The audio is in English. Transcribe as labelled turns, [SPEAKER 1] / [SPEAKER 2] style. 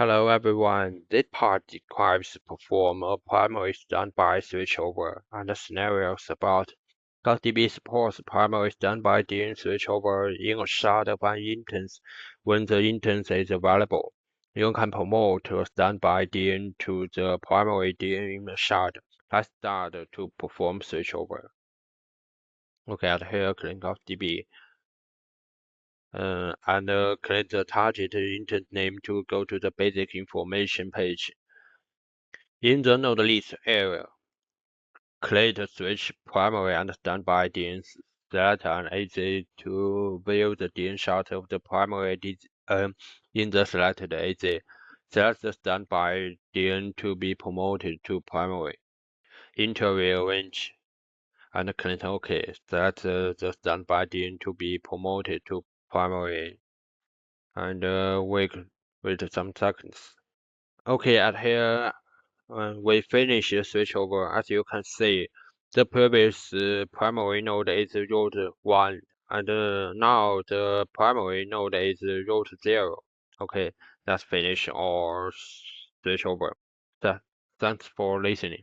[SPEAKER 1] Hello everyone, this part describes perform a primary standby switchover and scenarios about GaussDB supports primary standby during switchover in a shard of an instance when the instance is available. You can promote a standby DN to the primary DN in the shard. Let's start to perform switchover. Look at here, click GaussDB. And click the target instance name to go to the basic information page. In the node list area, click switch primary and standby DNs. Select an AZ to view the DN shot of the primary in the selected AZ. Select the standby DN to be promoted to primary. Interview range and click OK. Select the standby DN to be promoted to primary. And wait some seconds. Okay, at here we finish the switchover. As you can see, the previous primary node is root 1, and now the primary node is root 0. Okay, let's finish our switchover. Thanks for listening.